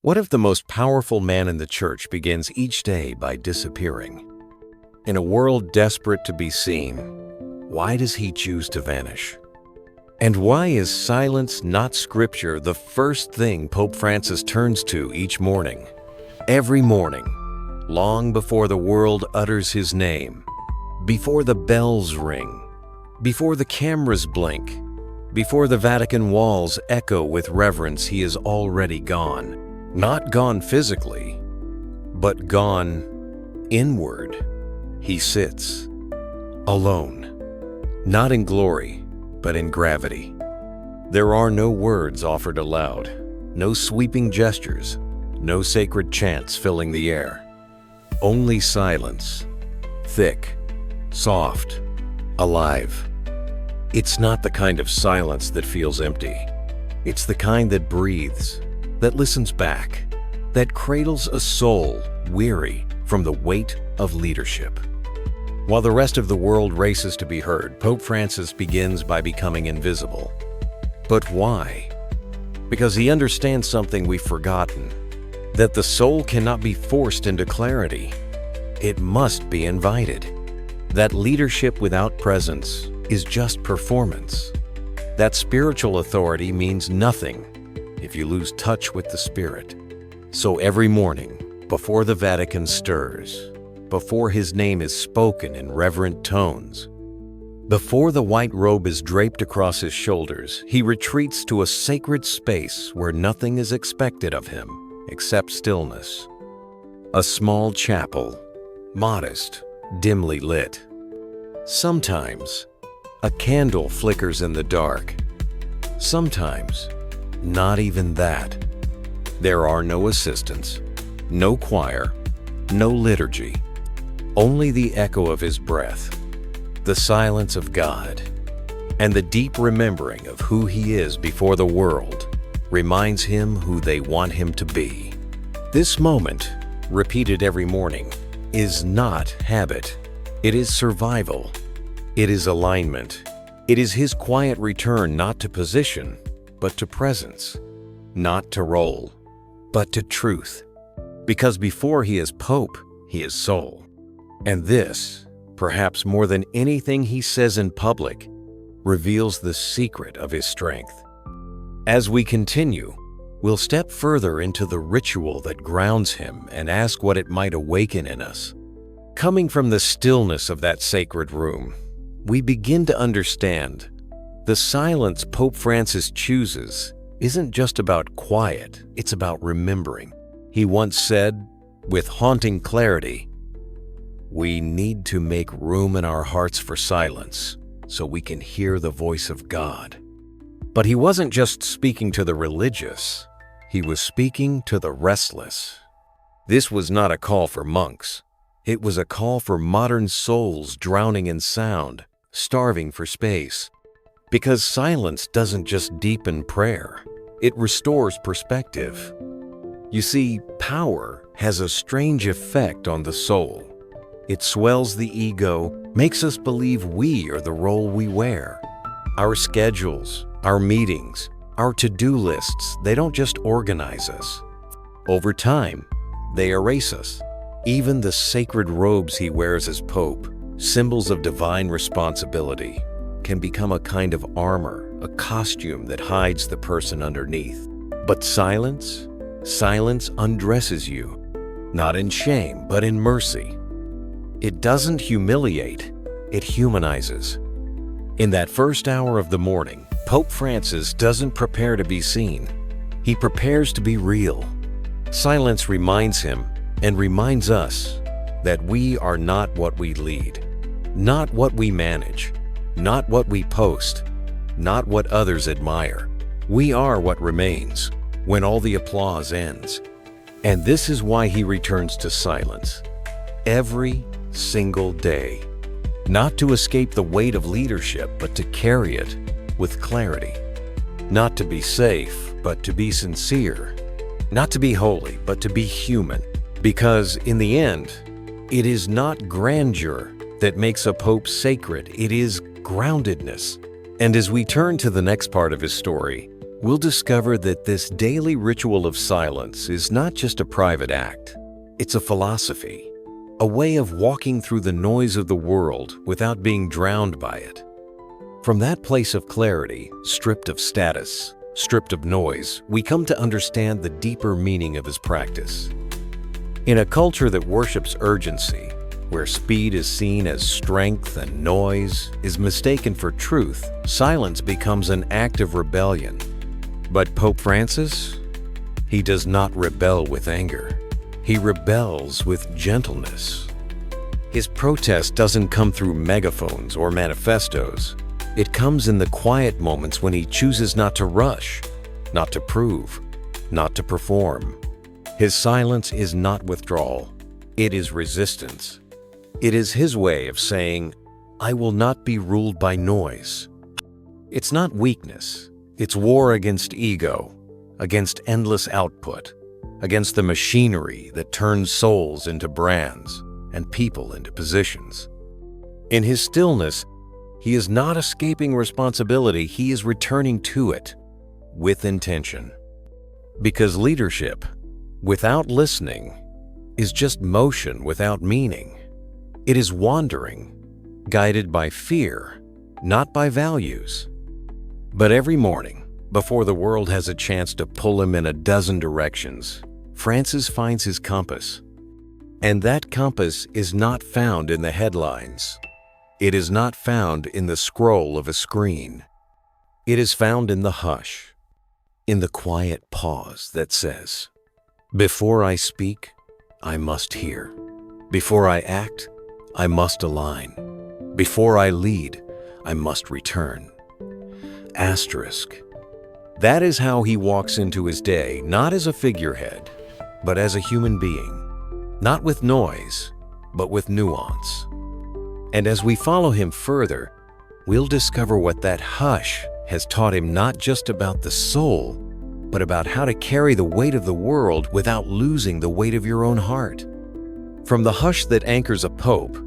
What if the most powerful man in the church begins each day by disappearing? In a world desperate to be seen, why does he choose to vanish? And why is silence, not scripture, the first thing Pope Francis turns to each morning? Every morning, long before the world utters his name, before the bells ring, before the cameras blink, before the Vatican walls echo with reverence, he is already gone. Not gone physically, but gone inward. He sits alone, not in glory, but in gravity. There are no words offered aloud, no sweeping gestures, no sacred chants filling the air. Only silence, thick, soft, alive. It's not the kind of silence that feels empty. It's the kind that breathes, that listens back, that cradles a soul weary from the weight of leadership. While the rest of the world races to be heard, Pope Francis begins by becoming invisible. But why? Because he understands something we've forgotten, that the soul cannot be forced into clarity. It must be invited. That leadership without presence is just performance. That spiritual authority means nothing if you lose touch with the Spirit. So every morning, before the Vatican stirs, before his name is spoken in reverent tones, before the white robe is draped across his shoulders, he retreats to a sacred space where nothing is expected of him except stillness. A small chapel, modest, dimly lit. Sometimes, a candle flickers in the dark. Sometimes, not even that. There are no assistants, no choir, no liturgy, only the echo of his breath, the silence of God, and the deep remembering of who he is before the world reminds him who they want him to be. This moment, repeated every morning, is not habit. It is survival. It is alignment. It is his quiet return not to position, but to presence, not to role, but to truth. Because before he is Pope, he is soul. And this, perhaps more than anything he says in public, reveals the secret of his strength. As we continue, we'll step further into the ritual that grounds him and ask what it might awaken in us. Coming from the stillness of that sacred room, we begin to understand the silence Pope Francis chooses isn't just about quiet, it's about remembering. He once said, with haunting clarity, "We need to make room in our hearts for silence so we can hear the voice of God." But he wasn't just speaking to the religious, he was speaking to the restless. This was not a call for monks. It was a call for modern souls drowning in sound, starving for space. Because silence doesn't just deepen prayer, it restores perspective. You see, power has a strange effect on the soul. It swells the ego, makes us believe we are the role we wear. Our schedules, our meetings, our to-do lists, they don't just organize us. Over time, they erase us. Even the sacred robes he wears as Pope, symbols of divine responsibility, can become a kind of armor, a costume that hides the person underneath. But silence undresses you, not in shame, but in mercy. It doesn't humiliate, it humanizes. In that first hour of the morning, Pope Francis doesn't prepare to be seen. He prepares to be real. Silence reminds him and reminds us that we are not what we lead, not what we manage, not what we post, not what others admire. We are what remains when all the applause ends. And this is why he returns to silence every single day. Not to escape the weight of leadership, but to carry it with clarity. Not to be safe, but to be sincere. Not to be holy, but to be human. Because in the end, it is not grandeur that makes a pope sacred, it is groundedness. And as we turn to the next part of his story, we'll discover that this daily ritual of silence is not just a private act. It's a philosophy, a way of walking through the noise of the world without being drowned by it. From that place of clarity, stripped of status, stripped of noise, we come to understand the deeper meaning of his practice. In a culture that worships urgency, where speed is seen as strength and noise is mistaken for truth, silence becomes an act of rebellion. But Pope Francis? He does not rebel with anger. He rebels with gentleness. His protest doesn't come through megaphones or manifestos. It comes in the quiet moments when he chooses not to rush, not to prove, not to perform. His silence is not withdrawal. It is resistance. It is his way of saying, I will not be ruled by noise. It's not weakness. It's war against ego, against endless output, against the machinery that turns souls into brands and people into positions. In his stillness, he is not escaping responsibility, he is returning to it with intention. Because leadership, without listening, is just motion without meaning. It is wandering, guided by fear, not by values. But every morning, before the world has a chance to pull him in a dozen directions, Francis finds his compass. And that compass is not found in the headlines. It is not found in the scroll of a screen. It is found in the hush, in the quiet pause that says, before I speak, I must hear. Before I act, I must align. Before I lead, I must return. Asterisk. That is how he walks into his day, not as a figurehead, but as a human being. Not with noise, but with nuance. And as we follow him further, we'll discover what that hush has taught him, not just about the soul, but about how to carry the weight of the world without losing the weight of your own heart. From the hush that anchors a pope,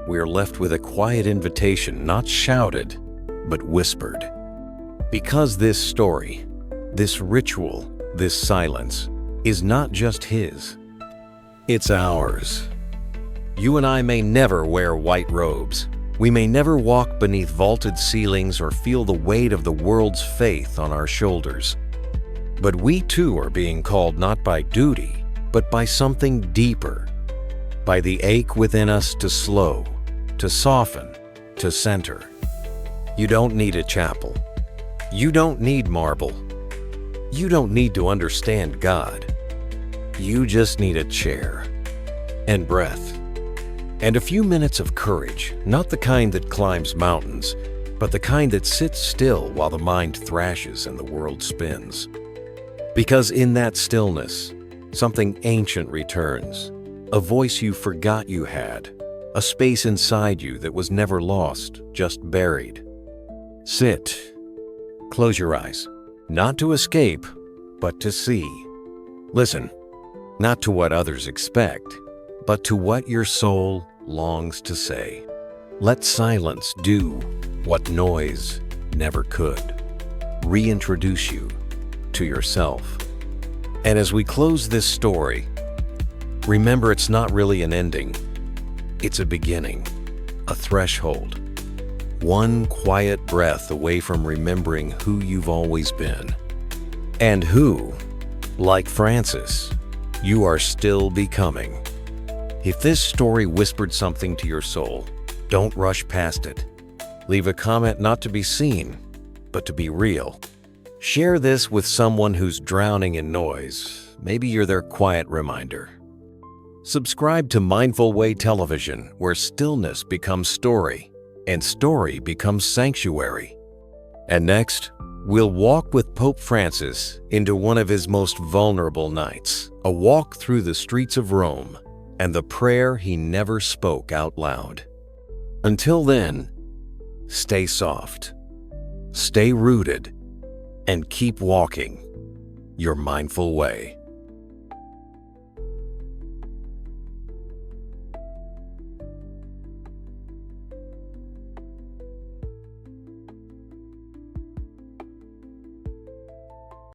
we are left with a quiet invitation, not shouted, but whispered. Because this story, this ritual, this silence, is not just his. It's ours. You and I may never wear white robes. We may never walk beneath vaulted ceilings or feel the weight of the world's faith on our shoulders. But we too are being called not by duty, but by something deeper, by the ache within us to slow, to soften, to center. You don't need a chapel. You don't need marble. You don't need to understand God. You just need a chair and breath and a few minutes of courage, not the kind that climbs mountains, but the kind that sits still while the mind thrashes and the world spins. Because in that stillness, something ancient returns, a voice you forgot you had, a space inside you that was never lost, just buried. Sit. Close your eyes, not to escape, but to see. Listen, not to what others expect, but to what your soul longs to say. Let silence do what noise never could. Reintroduce you to yourself. And as we close this story, remember it's not really an ending. It's a beginning, a threshold. One quiet breath away from remembering who you've always been. And who, like Francis, you are still becoming. If this story whispered something to your soul, don't rush past it. Leave a comment not to be seen, but to be real. Share this with someone who's drowning in noise. Maybe you're their quiet reminder. Subscribe to Mindful Way Television, where stillness becomes story, and story becomes sanctuary. And next, we'll walk with Pope Francis into one of his most vulnerable nights, a walk through the streets of Rome, and the prayer he never spoke out loud. Until then, stay soft, stay rooted, and keep walking your mindful way.